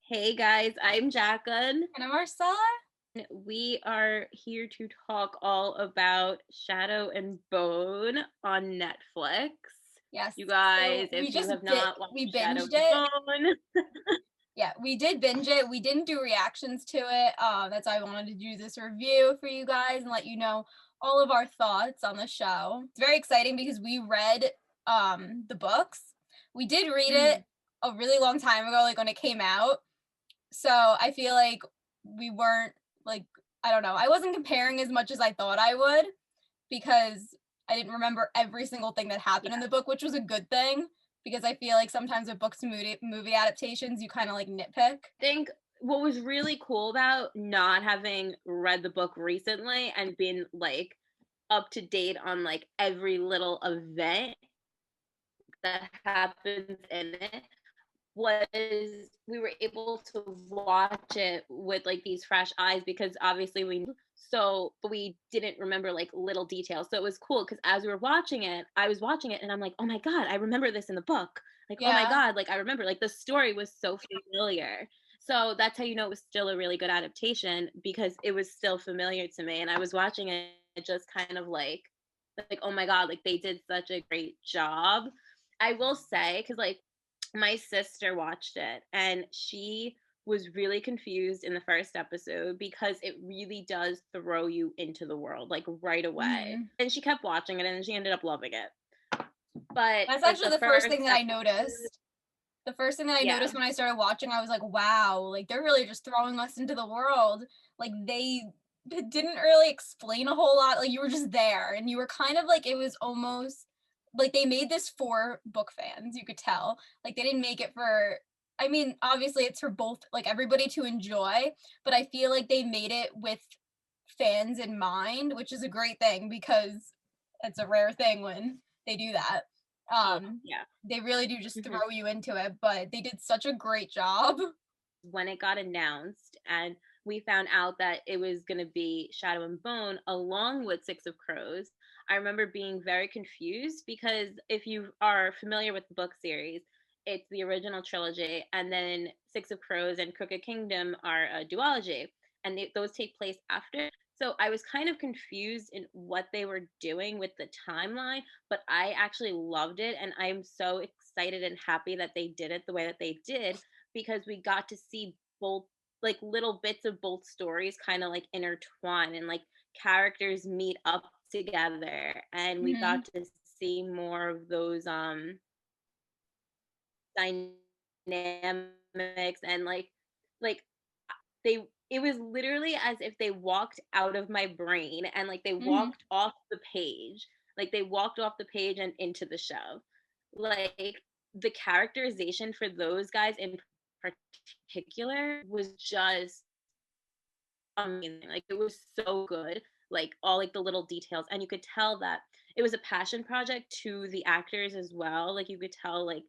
Hey guys, I'm Jacqueline. And I'm Marcella. We are here to talk all about Shadow and Bone on Netflix. Yes. You guys, So if we you just have did, not watched we Shadow binged and it. Bone, Yeah, we did binge it. We didn't do reactions to it. That's why I wanted to do this review for you guys and let you know all of our thoughts on the show. It's very exciting because we read the books. We did read it Mhm. a really long time ago, like when it came out. So I feel like we weren't like, I don't know. I wasn't comparing as much as I thought I would because I didn't remember every single thing that happened in Yeah, the book, which was a good thing because I feel like sometimes with books and movie adaptations, you kind of like nitpick. I think what was really cool about not having read the book recently and been like up to date on like every little event that happens in it was we were able to watch it with like these fresh eyes because obviously but we didn't remember like little details. So it was cool because as we were watching it, I was watching it and I'm like, oh my God, I remember this in the book. Like, oh my Yeah. God, like I remember like the story was so familiar. So that's how you know it was still a really good adaptation because it was still familiar to me. And I was watching it just kind of like, oh my God, like they did such a great job. I will say, because like my sister watched it and she was really confused in the first episode because it really does throw you into the world like right away. Hmm. And she kept watching it and she ended up loving it. But That's like actually the the first first thing that I episode, noticed. The first thing that I yeah. noticed when I started watching, I was like, wow, like they're really just throwing us into the world. Like they didn't really explain a whole lot. Like you were just there and you were kind of like, it was almost like they made this for book fans, you could tell. Like they didn't make it for, I mean, obviously it's for both, like everybody to enjoy, but I feel like they made it with fans in mind, which is a great thing because it's a rare thing when they do that. Oh Um, yeah. they really do just Mhm. throw you into it, but they did such a great job. When it got announced and we found out that it was going to be Shadow and Bone along with Six of Crows, I remember being very confused because if you are familiar with the book series, it's the original trilogy, and then Six of Crows and Crooked Kingdom are a duology, and those take place after. So I was kind of confused in what they were doing with the timeline, but I actually loved it, and I'm so excited and happy that they did it the way that they did because we got to see both like little bits of both stories kind of like intertwine and like characters meet up together and we Hmm. got to see more of those dynamics and like they it was literally as if they walked out of my brain and like they Hmm. walked off the page, like they walked off the page and into the show. Like the characterization for those guys in particular was just amazing. Like it was so good. Like all like the little details, and you could tell that it was a passion project to the actors as well. Like you could tell like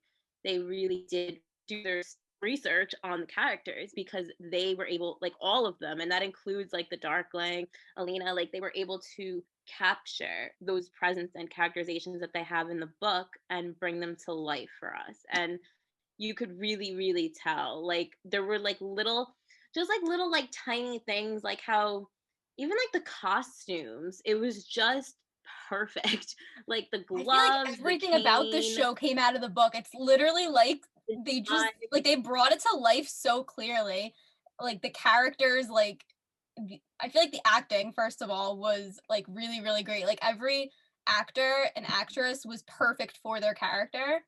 they really did do their research on the characters because they were able, like all of them, and that includes like the Darkling, Alina, like they were able to capture those presence and characterizations that they have in the book and bring them to life for us. And you could really, really tell. Like there were like little, just like little like tiny things, like how even like the costumes, it was just perfect. Like the I feel like gloves, the everything about this cane, show came out of the book. It's literally like the they just knives. like they brought it to life so clearly. Like the characters, like I feel like the acting, first of all, was like really, really great. Like every actor and actress was perfect for their character.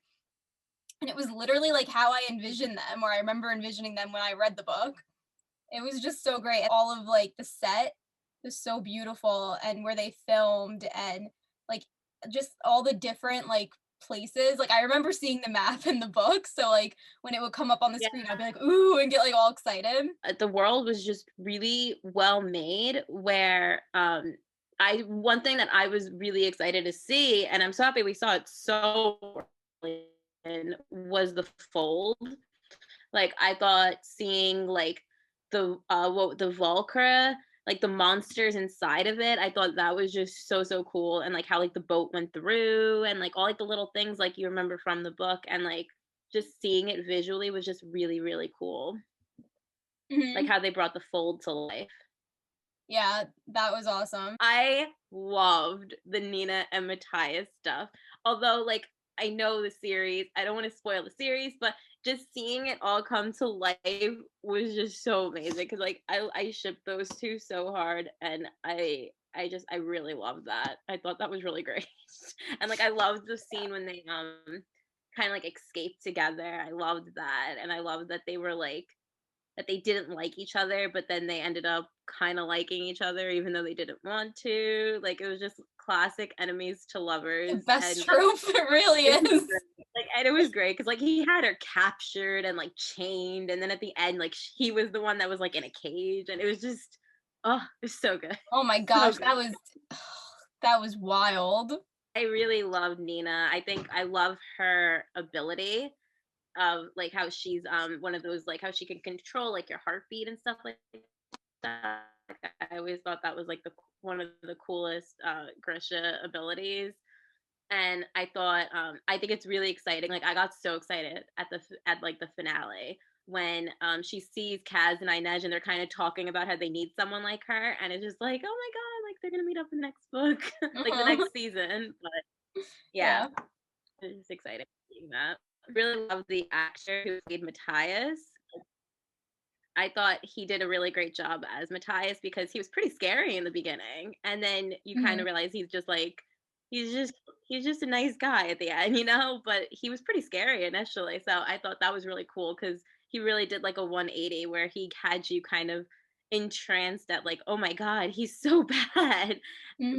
And it was literally like how I envisioned them, or I remember envisioning them when I read the book. It was just so great. All of like the set was so beautiful and where they filmed and like just all the different like places. Like I remember seeing the map in the book. So like when it would come up on the Yeah, screen, I'd be like, ooh, and get like all excited. the world was just really well made. Where I one thing that I was really excited to see, and I'm so happy we saw it so early in, was the fold. Like I thought seeing like the Volcra, like the monsters inside of it, I thought that was just so so cool, and like how like the boat went through and like all like the little things like you remember from the book, and like just seeing it visually was just really really cool. like how they brought the fold to life. Yeah, that was awesome. I loved the Nina and Matthias stuff. Although, like, I know the series, I don't want to spoil the series, but just seeing it all come to life was just so amazing. Because, like, I shipped those two so hard, and I really loved that. I thought that was really great, and like I loved the scene when they kind of like escaped together. I loved that, and I loved that they were like that they didn't like each other, but then they ended up kind of liking each other even though they didn't want to. Like it was just classic enemies to The lovers, best and trope, it really it was is. great. Like, and it was great because like he had her captured and like chained, and then at the end, like he was the one that was like in a cage, and it was just it was so good, Oh my so gosh, good. that was wild. I really loved Nina. I think I love her ability of like how she's one of those like how she can control like your heartbeat and stuff like that. I always thought that was like the one of the coolest Grisha abilities. And I thought I think it's really exciting. Like I got so excited at at like the finale when she sees Kaz and Inez and they're kind of talking about how they need someone like her, and it's just like, oh my god, like they're gonna meet up in the next book, like the Uh-huh. next season. But yeah, Yeah. it's just exciting seeing that. I really love the actor who played Matthias. I thought he did a really great job as Matthias because he was pretty scary in the beginning, and then you kind Mhm. of realize he's just like he's just he's just a nice guy at the end, you know. But he was pretty scary initially, so I thought that was really cool because he really did like a 180 where he had you kind of entranced at like, oh my god, he's so bad,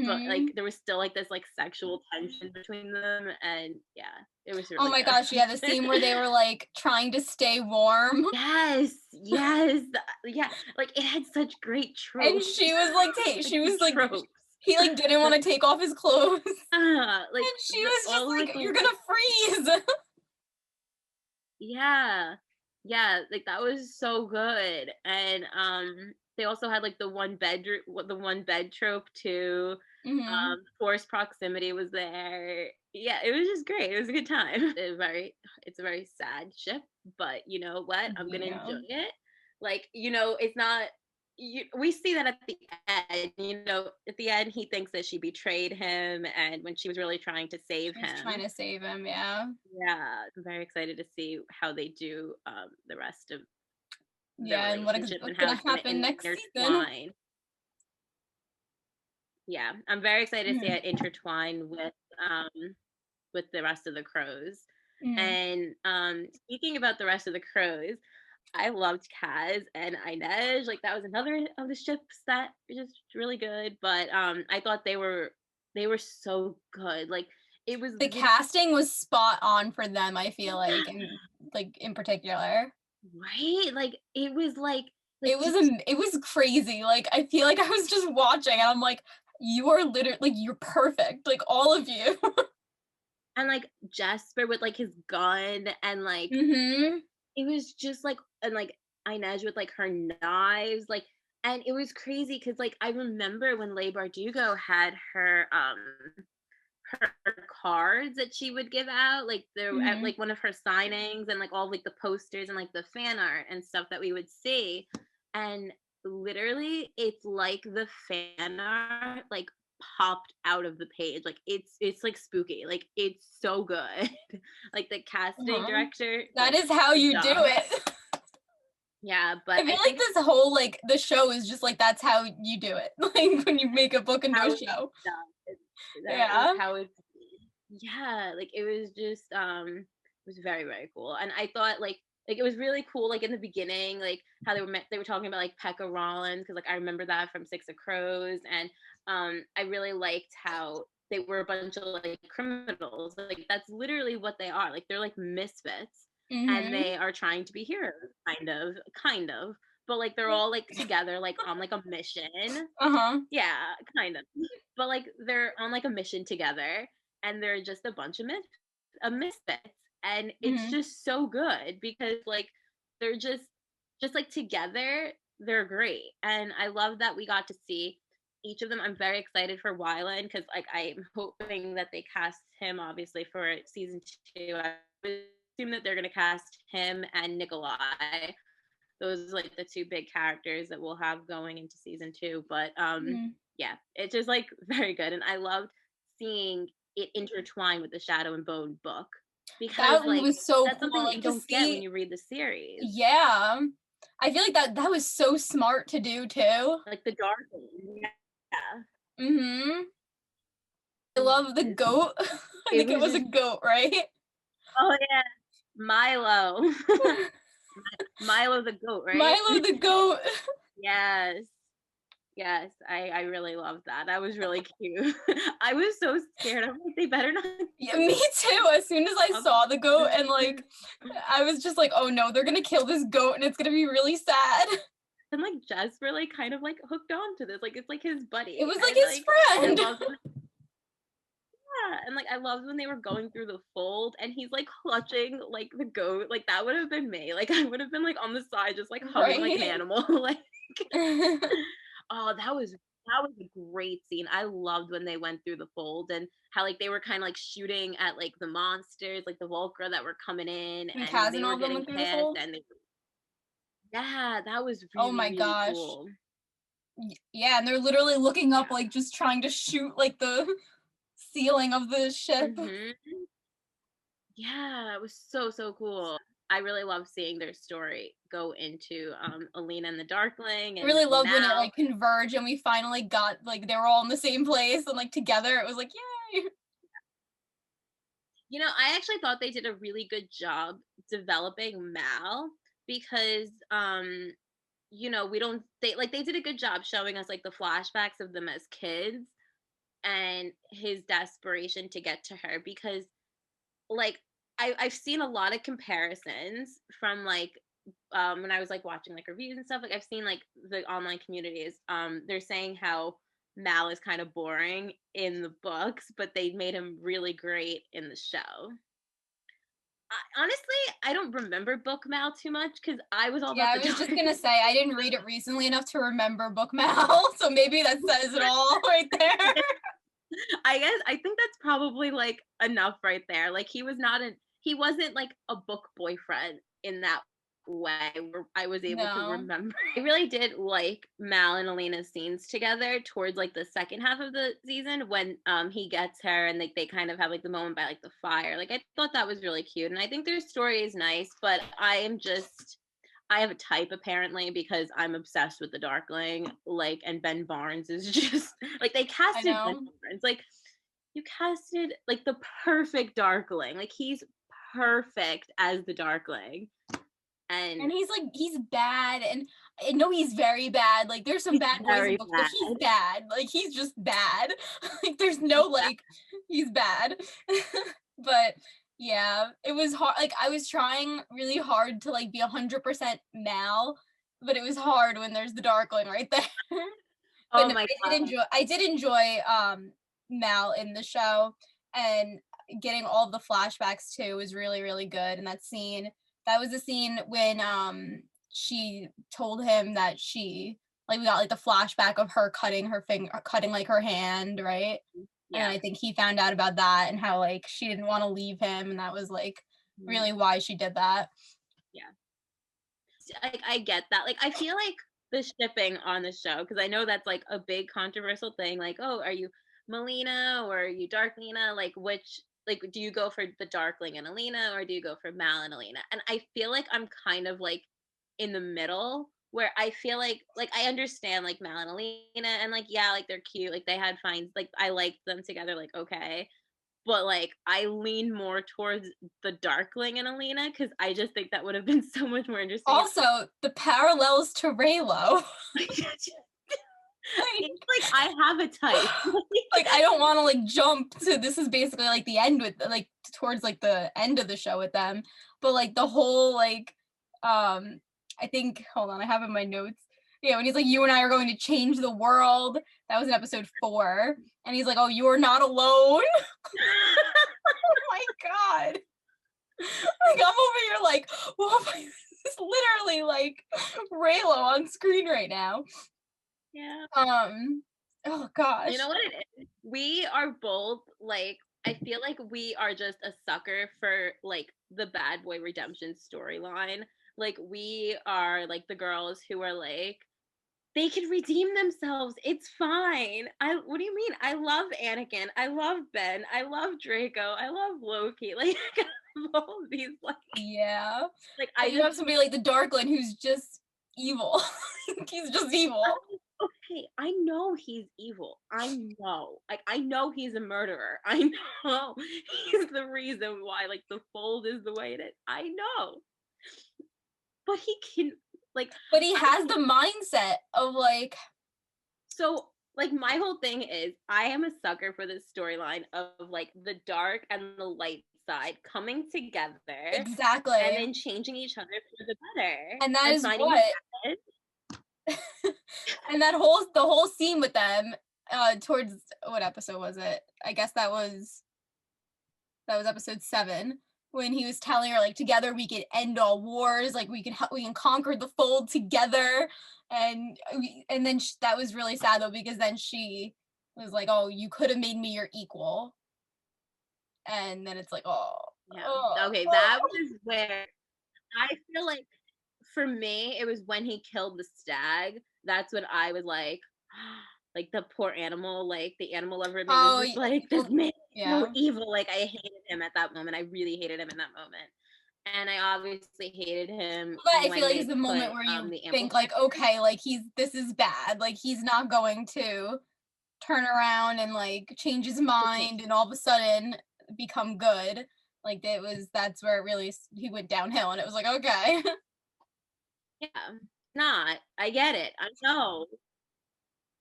but like Mhm. there was still like this like sexual tension between them, and yeah, it was Oh really my gosh, yeah, the good. scene where they were like trying to stay warm. Yes, yes, yeah, like, it had such great And tropes, she was like, like, she the was like, tropes. he like didn't want to take off his clothes. Like, And she the was just all, like, like, you're the gonna freeze. yeah, yeah, like, that was so good, and, they also had, like, the one bed trope too, Hmm. forced proximity was there. Yeah, it was just great, it was a good time. It's a very sad ship, but you know what? I'm gonna Yeah. enjoy it. Like, you know, it's not we see that at the end, you know, at the end he thinks that she betrayed him and when she was really trying to save She was trying him. to save him, yeah. Yeah, I'm very excited to see how they do the rest of the Yeah, and relationship and what's how gonna it's going happen to next season. intertwine. Yeah, I'm very excited to see Mhm. it intertwine with the rest of the crows. Mhm. And speaking about the rest of the crows, I loved Kaz and Inez. Like that was another of the ships that was just really good. But I thought they were so good. Like it was The literally casting was spot on for them, I feel and like in particular. right. Like it was like just It was crazy. Like I feel like I was just watching and I'm like, you are literally like you're perfect. Like all of you. and like Jesper with like his gun and like Mhm. it was just like and like Inez with like her knives, like and it was crazy because like I remember when Leigh Bardugo had her cards that she would give out, like the at Mhm. like one of her signings and like all like the posters and like the fan art and stuff that we would see. And literally it's like the fan art like popped out of the page. Like it's like spooky. Like it's so good. Like the casting Uh-huh. director, That like is how good you do job. it. Yeah, I but feel I like think this whole like the show is just like that's how you do it. Like when you make a book into a how it's show. done. That is Yeah. how it's yeah, like it was just it was very, very cool. And I thought like it was really cool like in the beginning, like how they were talking about like Pekka Rollins, because like I remember that from Six of Crows. And I really liked how they were a bunch of like criminals. Like that's literally what they are. Like they're like misfits and Mhm. they are trying to be heroes, kind of. But like they're all like together, like on like a mission. Uh-huh. Yeah, kind of. But like they're on like a mission together and they're just a bunch of misfits. And it's Mhm. just so good because like they're just like together, they're great. And I love that we got to see each of them. I'm very excited for Wyland because like I'm hoping that they cast him obviously for season 2. I would assume that they're gonna cast him and Nikolai, those are like the two big characters that we'll have going into season 2. But Mhm. yeah, it's just like very good. And I loved seeing it intertwined with the Shadow and Bone book, because That like was so that's cool, something that like, you to don't get when see. you read the series. Yeah. I feel like that was so smart to do too. Like the Darkling. Yeah. Mhm. I love the goat. I It think it was was a just, goat, right? oh yeah, Milo. Milo the goat, right? Milo the goat. Yes. Yes, I really loved that. That was really cute. I was so scared. I'm like, they better not Yeah, me too. As soon as I kill saw the goat and him. like I was just like, oh no, they're gonna kill this goat and it's gonna be really sad. And like Jesper like kind of like hooked on to this. Like it's like his It buddy. was like And his like I friend. loved when, yeah, and like I loved when they were going through the fold and he's like clutching like the goat. Like that would have been me. Like I would have been like on the side just like hugging like an Right. animal. Like oh, that was a great scene. I loved when they went through the fold and how like they were kind of like shooting at like the monsters, like the Volcra that were coming in, When and Kaz they and were all of them getting went through the pissed, fold. and they, yeah, that was Oh really my really gosh. cool. Yeah, and they're literally looking up, Yeah. like just trying to shoot like the ceiling of the ship. Hmm. Yeah, it was so so cool. I really love seeing their story go into Alina and the Darkling I and really loved when it Mal. like converged and we finally got like they were all in the same place and like together. It was like, yay. You know, I actually thought they did a really good job developing Mal, because you know, we don't they did a good job showing us like the flashbacks of them as kids and his desperation to get to her, because like I've seen a lot of comparisons from like when I was like watching like reviews and stuff. Like I've seen like the online communities, they're saying how Mal is kind of boring in the books, but they made him really great in the show. Honestly, I don't remember book Mal too much because I was all Yeah, about I the was dark. just gonna say I didn't read it recently enough to remember book Mal, so maybe that says it all right there. I guess I think that's probably like enough right there. Like he wasn't like a book boyfriend in that way where I was able to No. remember. I really did like Mal and Elena's scenes together towards like the second half of the season when he gets her and like they kind of have like the moment by like the fire. Like I thought that was really cute, and I think their story is nice, but I have a type apparently because I'm obsessed with the Darkling. Like, and Ben Barnes is just like they I casted Ben know. Barnes. Like, you casted like the perfect Darkling. Like he's perfect as the Darkling, and And he's bad and I know he's very bad. Like there's some he's bad boys in very books, but he's bad. bad. Like he's just bad. Like there's no like he's bad. But yeah, it was hard. Like I was trying really hard to like be 100% Mal, but it was hard when there's the Darkling right there. But Oh no, my god. I did enjoy Mal in the show, and getting all the flashbacks too was really really good. And that was the scene when she told him that she like we got like the flashback of her cutting her finger, cutting like her hand, right? And Yeah. I think he found out about that and how like she didn't want to leave him, and that was like Mhm. really why she did that. Yeah. I get that. Like I feel like the shipping on the show, because I know that's like a big controversial thing. Like, oh, are you Melina or are you Darklina? Like, which like do you go for the Darkling and Alina, or do you go for Mal and Alina? And I feel like I'm kind of like in the middle, where I feel like I understand like Mal and Alina, and like yeah, like they're cute, like they had fine, like I liked them together, like okay, but like I lean more towards the Darkling and Alina because I just think that would have been so much more interesting. And Also, the parallels to Raylo. it's Like like I have a type. like I don't want to like jump to this is basically like the end with like towards like the end of the show with them, but like the whole like I think hold on I have in my notes, yeah, when he's like you and I are going to change the world, that was in episode 4, and he's like oh you are not alone. Oh my god, like I'm over here like well it's literally like Raylo on screen right now. Yeah. Oh You gosh. know what it is? We are both like, I feel like we are just a sucker for like the bad boy redemption storyline. like we are like the girls who are like they can redeem themselves. It's fine. What do you mean? I love Anakin. I love Ben. I love Draco. I love Loki. Like all of these Yeah. like And I you have just somebody like the Darkling who's just evil. He's just evil. okay, I know he's evil. I know. Like I know he's a murderer. I know he's the reason why like the fold is the way it is. I know. But he can like But he I has the mindset of like so like my whole thing is I am a sucker for this storyline of like the dark and the light side coming together and exactly. then changing each other for the better And that and is finding what the and the whole scene with them towards what episode was it? I guess that was episode 7 when he was telling her like together we can end all wars, like we can conquer the fold together. And then that was really sad though because then she was like, "Oh, you could have made me your equal." And then it's like, "Oh, yeah. oh, Okay, that oh." was where I feel like for me it was when he killed the stag. That's when I was like the poor animal, like the animal lover in me was Oh, just like this man is so yeah. evil. Like I hated him at that moment. I really hated him in that moment. And I obviously hated him That I feel when like is they the put moment where you the think amplifier. like, okay, like this is bad. Like he's not going to turn around and like change his Okay, mind and all of a sudden become good. Like that's where it really he went downhill and it was like, okay. yeah, not. I get it. I know.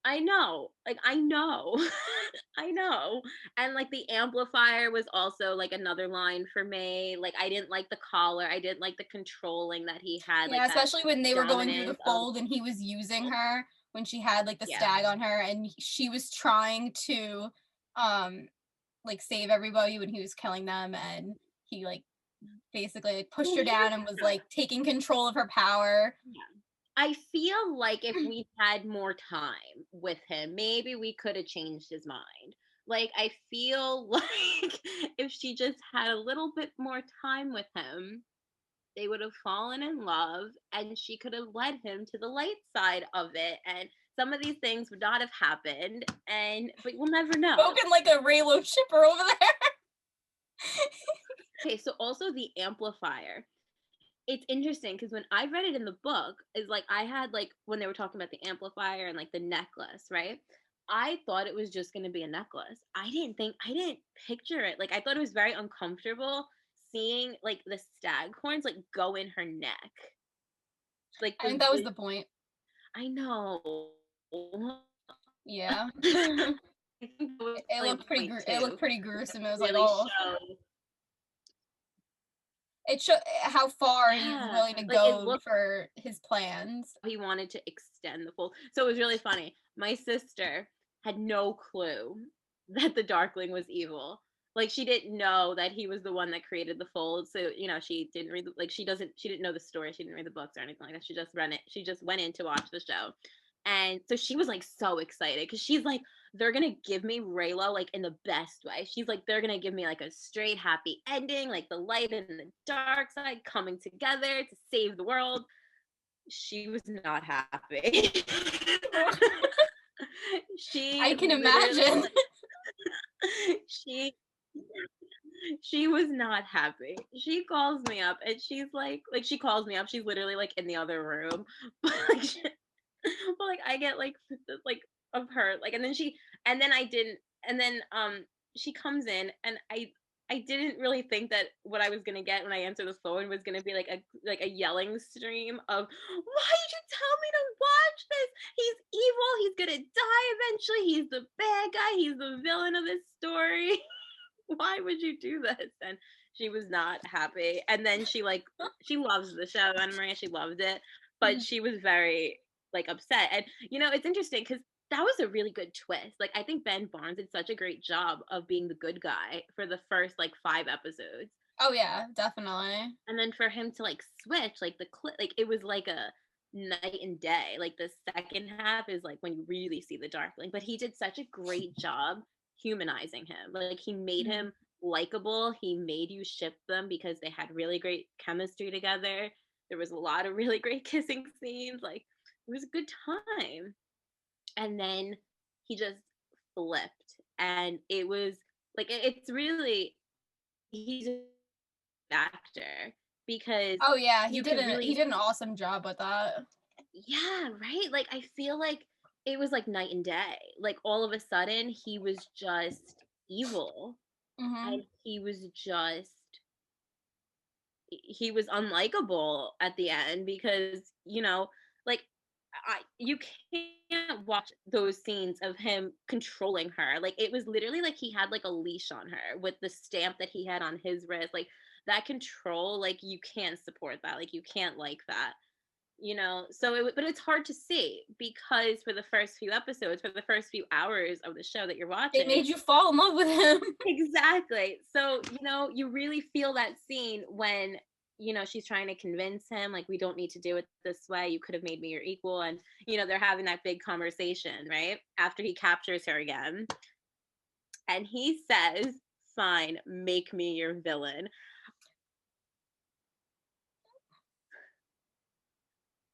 I know. Like I know. I know. And like the amplifier was also like another line for me. Like I didn't like the collar. I didn't like the controlling that he had, Yeah, like that especially when they were going through the dominance of fold and he was using her when she had like the yeah. stag on her and she was trying to um like save everybody when he was killing them and he like basically like pushed Well, her down here's and was like taking control of her power. yeah. I feel like if we had more time with him, maybe we could have changed his mind. Like I feel like if she just had a little bit more time with him, they would have fallen in love and she could have led him to the light side of it and some of these things would not have happened and but we'll never know. Spoken like a Raylo shipper over there. Okay, so also the amplifier, it's interesting because when I read it in the book is like I had like when they were talking about the amplifier and like the necklace, right? I thought it was just going to be a necklace. I didn't picture it. Like I thought it was very uncomfortable seeing like the stag horns like go in her neck. Like I the think that was the point. I know. Yeah. I think that was It probably looked the point it too. looked pretty gruesome. It was like, Really oh, show. it showed how far he was Yeah, willing to like it go looked for his plans. he wanted to extend the fold. So it was really funny. My sister had no clue that the Darkling was evil. Like she didn't know that he was the one that created the fold. So she didn't read like she didn't know the story. She didn't read the books or anything like that. She just ran it. She just went in to watch the show, and so she was like so excited because she's like they're gonna give me Raylo like in the best way. She's like they're gonna give me like a straight happy ending, like the light and the dark side coming together to save the world. She was not happy. She I can literally imagine. like she she was not happy. She calls me up and she's like she calls me up. She's literally like in the other room. But but like I get like of her like and then I didn't and then she comes in and I didn't really think that what I was gonna get when I answered the phone was gonna be like a yelling stream of why did you tell me to watch this? He's evil. He's gonna die eventually. He's the bad guy. He's the villain of this story. Why would you do this? And she was not happy. And then she loves the show, Anna Maria. She loved it, but she was very like upset. And it's interesting because that was a really good twist. Like I think Ben Barnes did such a great job of being the good guy for the first like 5 episodes, Oh yeah, definitely. and then for him to like switch like like it was like a night and day. Like the second half is like when you really see the Darkling, but he did such a great job humanizing him. Like he made Mhm. him likable. He made you ship them because they had really great chemistry together. There was a lot of really great kissing scenes. Like, it was a good time. And then he just flipped, and it was like it's really, he's an actor, because Oh yeah, you could he really, did an awesome job with that. yeah, right? Like, I feel like it was like night and day. Like, all of a sudden he was just evil, Hmm. and he was unlikable at the end, because, like, you can't watch those scenes of him controlling her. Like, it was literally like he had like a leash on her with the stamp that he had on his wrist. Like, that control, like, you can't support that. Like, you can't like that. So but it's hard to see, because for the first few episodes, for the first few hours of the show that you're They watching. made you fall in love with him. Exactly. So, you really feel that scene when, she's trying to convince him, like, we don't need to do it this way. You could have made me your equal. And, they're having that big conversation, right? After he captures her again. And he says, fine, make me your villain.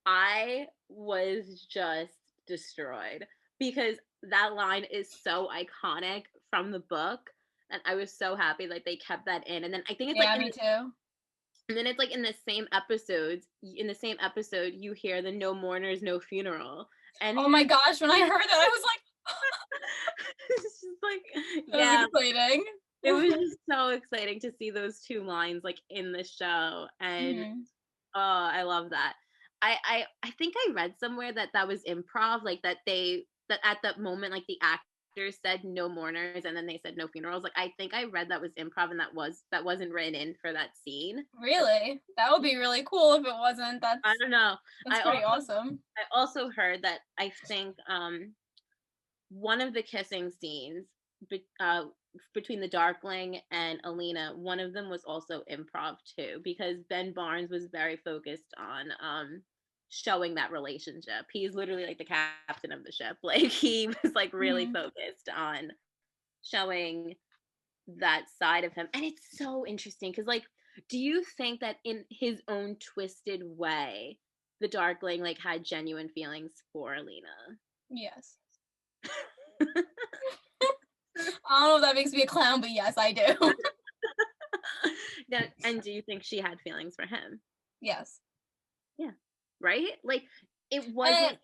I was just destroyed, because that line is so iconic from the book. And I was so happy like they kept that in. And then I think it's like Yeah, me too. and then it's like in the same episode, you hear the "No mourners, no funeral," and Oh my gosh, when I heard that, I was like, it's just like, that was yeah, exciting. it was just so exciting to see those two lines like in the show. And Hmm. oh, I love that. I think I read somewhere that that was improv, like that at that moment, like, the actors said "no mourners" and then they said "no funerals." Like, I think I read that was improv, and that wasn't written in for that scene. Really? That would be really cool if it wasn't. I don't know. That's I pretty also awesome. I also heard that, I think, one of the kissing scenes be between the Darkling and Alina, one of them was also improv too, because Ben Barnes was very focused on, showing that relationship. He's literally like the captain of the ship. Like, he was, like, really Hmm. focused on showing that side of him. And it's so interesting, because, like, do you think that in his own twisted way, the Darkling, like, had genuine feelings for Alina? Yes. I don't know if that makes me a clown, but yes, I do. Now, and do you think she had feelings for him? Yes. Yeah. Right? Like, it And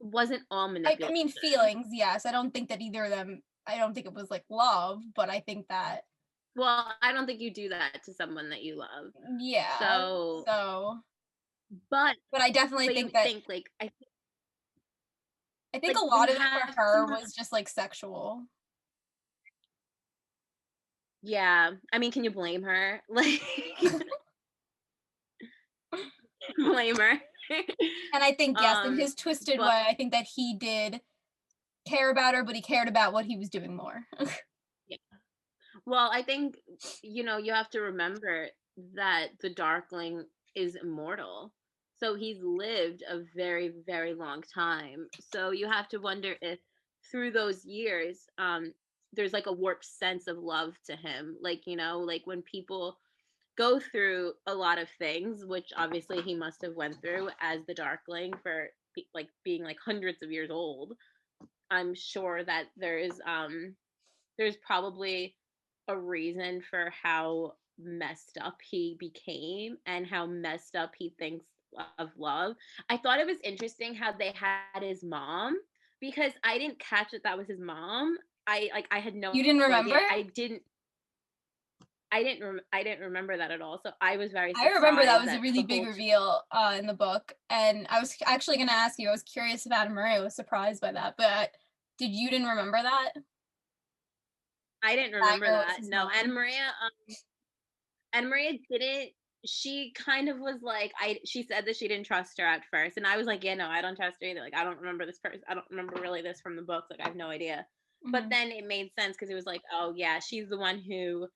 wasn't all I manipulation. mean, feelings, yes. I don't think that either of them, I don't think it was like love, but I think that, Well, I don't think you do that to someone that you love. yeah. So, So, but but I definitely but you think that, think, like, I think like, a when lot you of it for have her someone, was just like sexual. yeah. I mean, can you blame her? Like, blame her. And I think, yes, in his twisted But way, I think that he did care about her, but he cared about what he was doing more. yeah. Well, I think, you have to remember that the Darkling is immortal. So he's lived a very, very long time. So you have to wonder if through those years, there's like a warped sense of love to him. Like, like when people go through a lot of things, which obviously he must have went through as the Darkling for like being like hundreds of years old. I'm sure that there's probably a reason for how messed up he became and how messed up he thinks of love. I thought it was interesting how they had his mom, because I didn't catch that that was his mom. I had no You didn't remember? idea. I didn't remember that at all. So I was very I remember that surprised was a that really the big whole reveal in the book, and I was actually going to ask you. I was curious if Anna Maria was surprised by that, but did you didn't remember that? I didn't remember Tiger was that. his No, Anna mom. Maria and Maria didn't. She kind of was like, she said that she didn't trust her at first, and I was like, yeah, no, I don't trust her either. Like, I don't remember this person. I don't remember really this from the books. Like, I have no idea. But Hmm. then it made sense, because it was like, oh yeah, she's the one who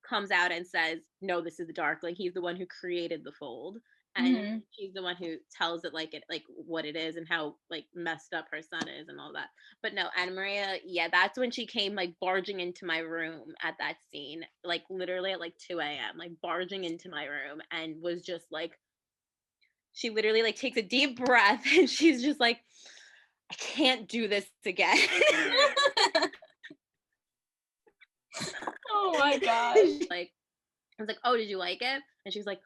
comes out and says, no, this is the Darkling. He's the one who created the fold, and Mm-hmm. she's the one who tells it like what it is and how like messed up her son is and all that. But no, Anna Maria, yeah, that's when she came like barging into my room at that scene, like literally at like 2 a.m., like barging into my room, and was just like, she literally like takes a deep breath and she's just like, I can't do this again. Oh my god. Like, I was like, oh, did you like it? And she's like,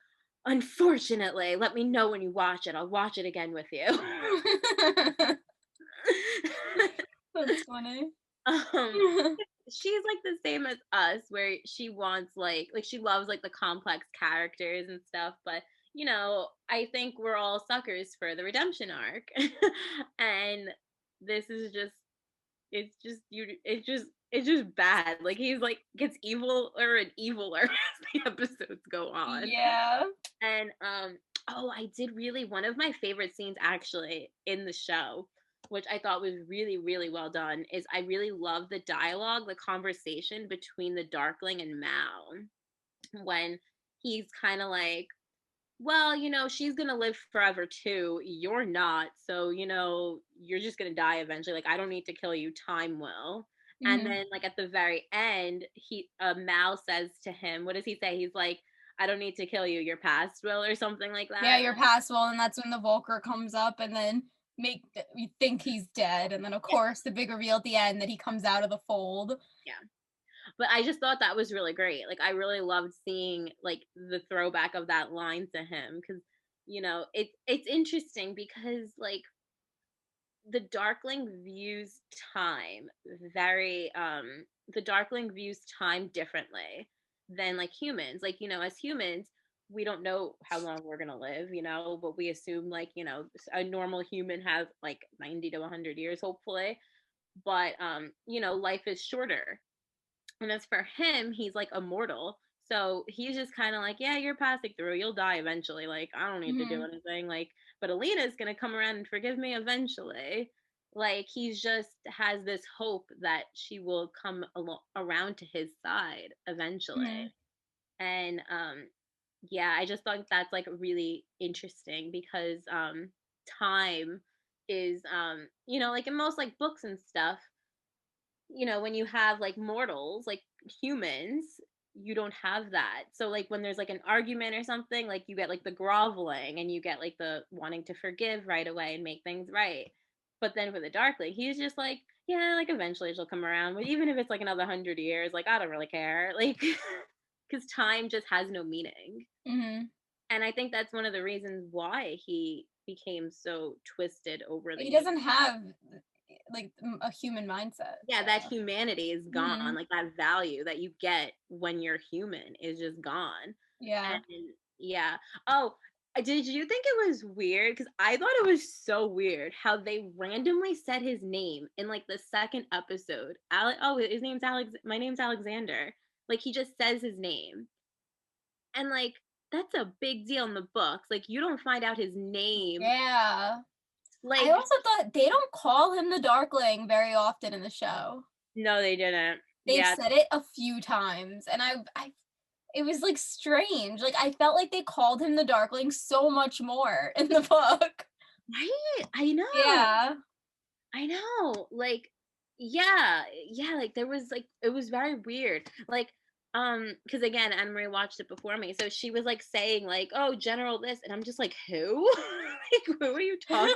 unfortunately, let me know when you watch it. I'll watch it again with you. That's funny. um, she's like the same as us, where she wants like she loves like the complex characters and stuff, but you know, I think we're all suckers for the redemption arc. And this is just, it's just bad. Like he's like gets eviler and eviler as the episodes go on. Yeah. And oh, I did really, one of my favorite scenes actually in the show, which I thought was really, really well done, is I really love the dialogue, the conversation between the Darkling and Mal, when he's kind of like, well, you know, she's gonna live forever too. You're not, so you know, you're just gonna die eventually. Like, I don't need to kill you. Time will. And Mm-hmm. then, like at the very end, Mal says to him, "What does he say?" He's like, "I don't need to kill you. Your past will," or something like Yeah, that. you're passable, and that's when the Volker comes up, and then you think he's dead, and then of course the big reveal at the end that he comes out of the fold. Yeah. But I just thought that was really great. Like I really loved seeing like the throwback of that line to him, because you know, it's interesting because like the Darkling views time very the Darkling views time differently than like humans. Like, you know, as humans, we don't know how long we're going to live, you know, but we assume like, you know, a normal human has like 90 to 100 years hopefully. But you know, life is shorter. And as for him, he's like immortal. So he's just kind of like, yeah, you're passing through. You'll die eventually. Like, I don't need to do Mm-hmm. anything. Like, but Alina's going to come around and forgive me eventually. Like, he's just has this hope that she will come around to his side eventually. Mm-hmm. And yeah, I just thought that's like really interesting because time is you know, like in most like books and stuff, you know, when you have like mortals, like humans, you don't have that. So like when there's like an argument or something, like you get like the groveling and you get like the wanting to forgive right away and make things right. But then for the Darkling, he's just like, yeah, like eventually she'll come around. But even if it's like another 100 years, like I don't really care. Like, because time just has no meaning. Mm-hmm. And I think that's one of the reasons why he became so twisted over the He years. doesn't have like a human mindset. Yeah, that humanity is Mm-hmm. gone. Like that value that you get when you're human is just gone. Yeah. And yeah. Oh, did you think it was weird? Because I thought it was so weird how they randomly said his name in like the second episode. Oh, his name's Alex. My name's Alexander. Like he just says his name, and like that's a big deal in the books. Like you don't find out his name. Yeah. I Like also thought they don't call him the Darkling very often in the show. no, they didn't. They've Yeah, said it a few times, and I it was like strange. Like I felt like they called him the Darkling so much more in the book. right. I know. Yeah. I know. Like, yeah, yeah, like there was like it was very weird. Like, because again, Anne Marie watched it before me. So she was like saying, like, oh, General this, and I'm just like, who? Like, who are you talking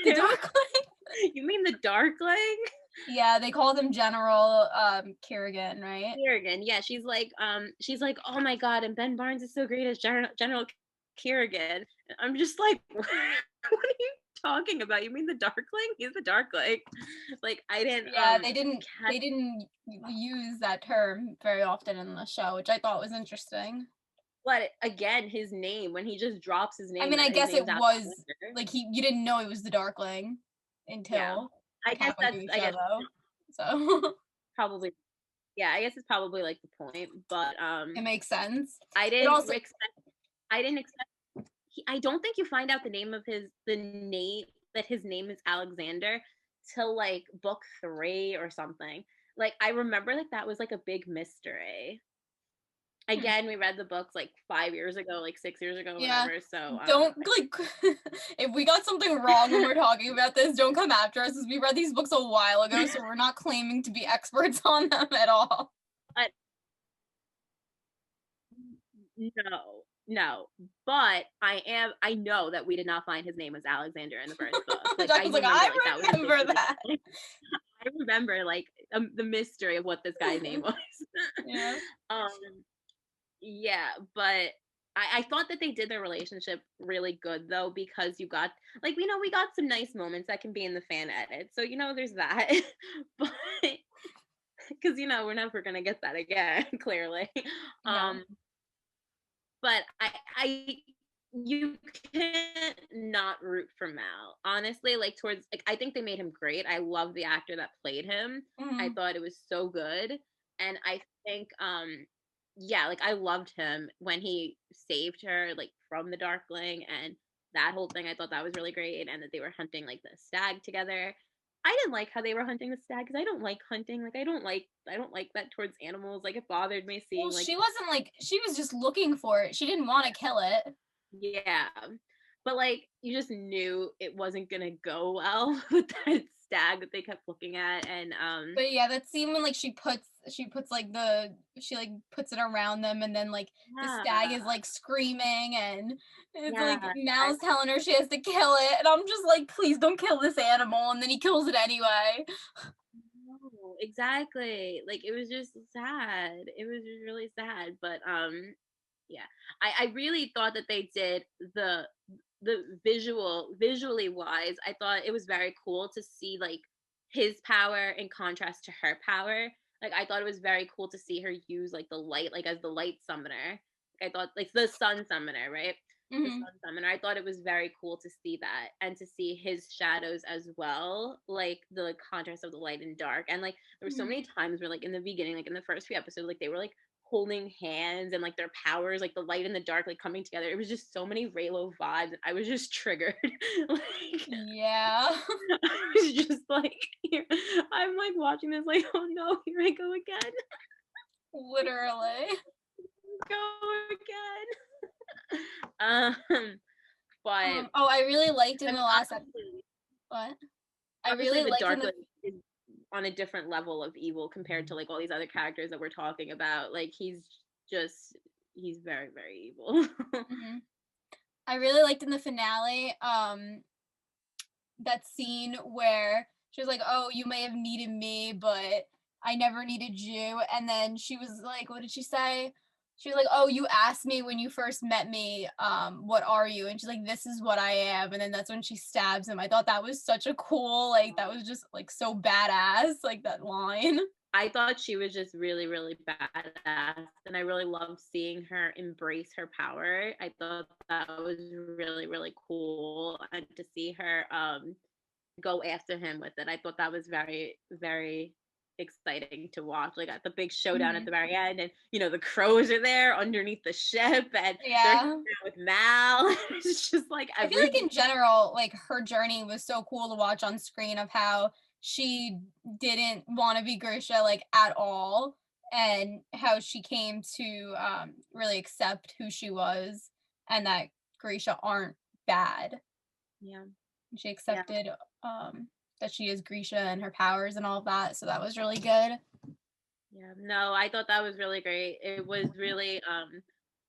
The to? Darkling. You mean the Darkling? Yeah, they called him General Kerrigan, right? Kerrigan. Yeah, she's like, oh my god, and Ben Barnes is so great as General Kerrigan. I'm just like, what are you talking about? You mean the Darkling? He's the Darkling. Like I didn't Yeah, catch. they didn't use that term very often in the show, which I thought was interesting. But again, his name, when he just drops his I name, mean, I that his guess it name's was Alexander. like you didn't know it was the Darkling Yeah, until I like guess halfway through the I show guess though. So probably, yeah, I guess it's probably like the point. But it makes sense. I It didn't also expect. I didn't expect. I don't think you find out the name of the name, that his name is Alexander, till like book 3 or something. Like I remember like that was like a big mystery. Again, we read the books like 5 years ago, like 6 years ago, Yeah. whatever. So Don't like if we got something wrong when we're talking about this, don't come after us, because we read these books a while ago, so we're not claiming to be experts on them at all. but no, no. But I know that we did not find his name was Alexander in the first book. Like I I was like, remember, I like that was a big remember that. I remember like the mystery of what this guy's name was. Yeah. um, yeah, but I thought that they did their relationship really good though, because you got like we got some nice moments that can be in the fan edit. So there's that. But because we're never gonna get that again, clearly. Yeah. Um, but I you can't not root for Mal. Honestly, like towards like I think they made him great. I love the actor that played him. I Mhm. thought it was so good. And I think yeah, like I loved him when he saved her like from the Darkling and that whole thing. I thought that was really great, and that they were hunting like the stag together. I didn't like how they were hunting the stag because I don't like hunting. Like I don't like that towards animals. Like it bothered me Well, seeing like she wasn't like she was just looking for it. She didn't want to kill it. yeah. But like you just knew it wasn't gonna go well with that stag that they kept looking at. And But yeah, that scene when like she puts like she like puts it around them, and then like the stag is yeah. like screaming, and it's like Yeah. Mal's telling her she has to kill it, and I'm just like, please don't kill this animal, and then he kills it anyway. No, exactly. Like it was just sad. It was just really sad. But yeah. I really thought that they did the visually wise, I thought it was very cool to see like his power in contrast to her power. Like I thought it was very cool to see her use like the light, like as the light summoner. Like, I thought like the sun summoner, right? The Hmm. sun summoner. I thought it was very cool to see that and to see his shadows as well, like the contrast of the light and dark. And like there were so Hmm. many times where like in the beginning, like in the first few episodes, like they were like holding hands and like their powers, like the light and the dark, like coming together. It was just so many Raylo vibes. I was just triggered. Like Yeah. I was just like, here, I'm like watching this, like, oh no, here I go again. Literally. Go again. But Oh, I really liked in and the last what? I obviously really the liked in the Darkling is on a different level of evil compared to like all these other characters that we're talking about. Like just he's very, very evil. Mhm. I really liked in the finale, that scene where she was like, "Oh, you may have needed me, but I never needed you." And then she was like, what did she say? She was like, "Oh, you asked me when you first met me, what are you?" And she's like, "This is what I am." And then that's when she stabs him. I thought that was such a cool, like that was just like so badass, like that line. I thought she was just really, really badass, and I really loved seeing her embrace her power. I thought that was really, really cool, and to see her go after him with it, I thought that was very, very exciting to watch. Like at the big showdown at Mhm. the very end, and the crows are there underneath the ship, and they're hanging Yeah. out with Mal. It's just like I feel like everything. in general, like her journey was so cool to watch on screen, of how she didn't want to be Grisha like at all, and how she came to really accept who she was, and that Grisha aren't bad. Yeah, She yeah, accepted that she is Grisha and her powers and all of that, so that was really good. yeah. No, I thought that was really great. It was really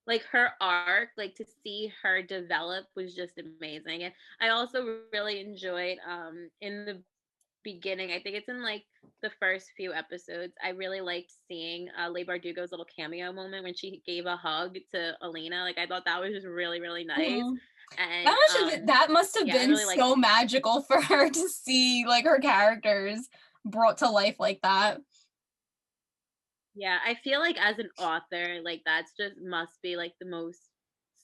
like her arc, like to see her develop was just amazing. And I also really enjoyed in the beginning, I think it's in like the first few episodes, I really liked seeing Leigh Bardugo's little cameo moment when she gave a hug to Elena. Like I thought that was just really, really nice. Mhm. And That must have yeah, I been really like so magical for her to see like her characters brought to life like that. yeah, I feel like as an author, like that's just must be like the most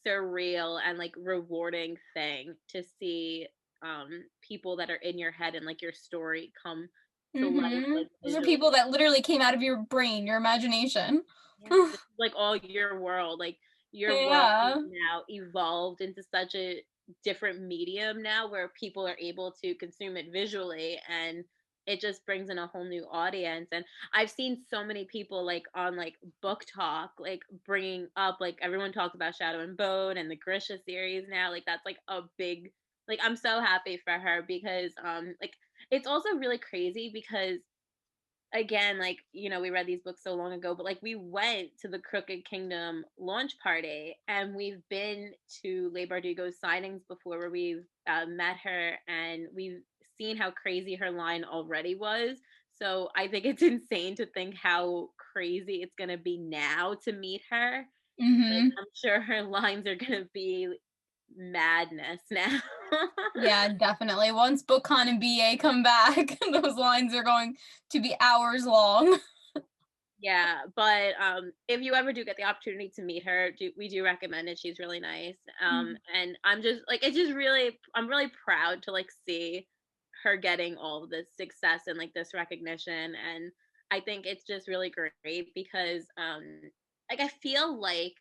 surreal and like rewarding thing to see people that are in your head and like your story come to life like Those are visually. people that literally came out of your brain, your imagination. Yeah, this is like all your world. Like your world has Yeah. now evolved into such a different medium now where people are able to consume it visually and it just brings in a whole new audience. And I've seen so many people like on like book talk, like bringing up, like everyone talks about Shadow and Bone and the Grisha series now. Like that's like a big, like I'm so happy for her because like it's also really crazy because again, like, you know, we read these books so long ago, but like we went to the Crooked Kingdom launch party and we've been to Leigh Bardugo's signings before where we've met her and we've seen how crazy her line already was. So I think it's insane to think how crazy it's going to be now to meet her. Like, Mm-hmm. I'm sure her lines are going to be madness now. Yeah, definitely. Once BookCon and BA come back, those lines are going to be hours long. Yeah, but if you ever do get the opportunity to meet her, we do recommend it. She's really nice. And I'm just like it's just really I'm really proud to like see her getting all of this success and like this recognition. And I think it's just really great because like I feel like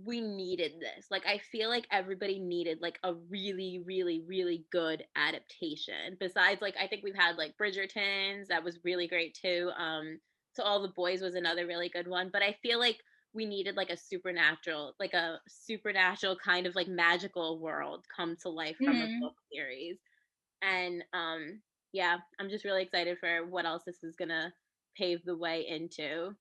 we needed this. Like I feel like everybody needed like a really, really, really good adaptation. Besides, like I think we've had like Bridgerton's, that was really great too. To All the Boys was another really good one. But I feel like we needed like a supernatural kind of like magical world come to life from a Mm-hmm. book series. And yeah, I'm just really excited for what else this is gonna pave the way into.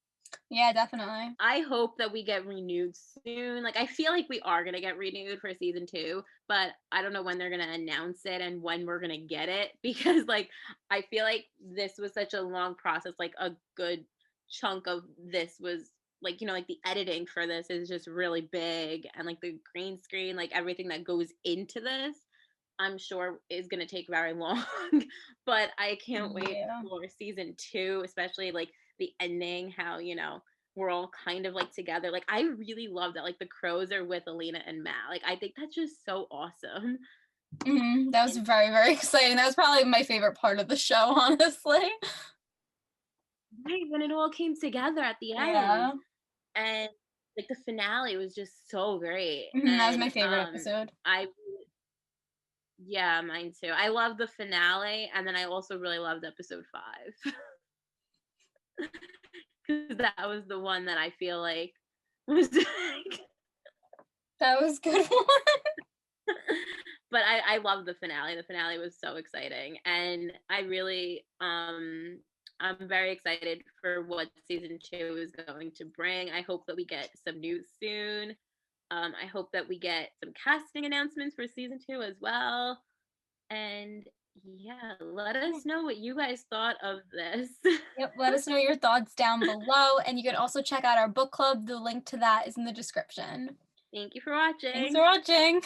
Yeah, definitely. I hope that we get renewed soon. Like I feel like we are gonna get renewed for season 2, but I don't know when they're gonna announce it and when we're gonna get it because like I feel like this was such a long process. Like a good chunk of this was like, you know, like the editing for this is just really big and like the green screen, like everything that goes into this, I'm sure is gonna take very long. But I can't wait Yeah. for season 2, especially like the ending, how, you know, we're all kind of like together. Like I really love that. Like the crows are with Alina and Matt. Like I think that's just so awesome. Mm-hmm. That was And very, very exciting. That was probably my favorite part of the show, honestly. right when it all came together at the end. Yeah. And like the finale was just so great. Mm-hmm. That was And my favorite episode. I yeah, mine too. I love the finale and then I also really loved episode 5. Cuz that was the one that I feel like was like That was a good one. but I love the finale. The finale was so exciting. And I really I'm very excited for what season 2 is going to bring. I hope that we get some news soon. I hope that we get some casting announcements for season 2 as well. And yeah, let us know what you guys thought of this. Yep, let us know your thoughts down below. And you can also check out our book club. The link to that is in the description. Thank you for Thanks watching. for watching.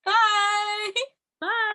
Bye. Bye.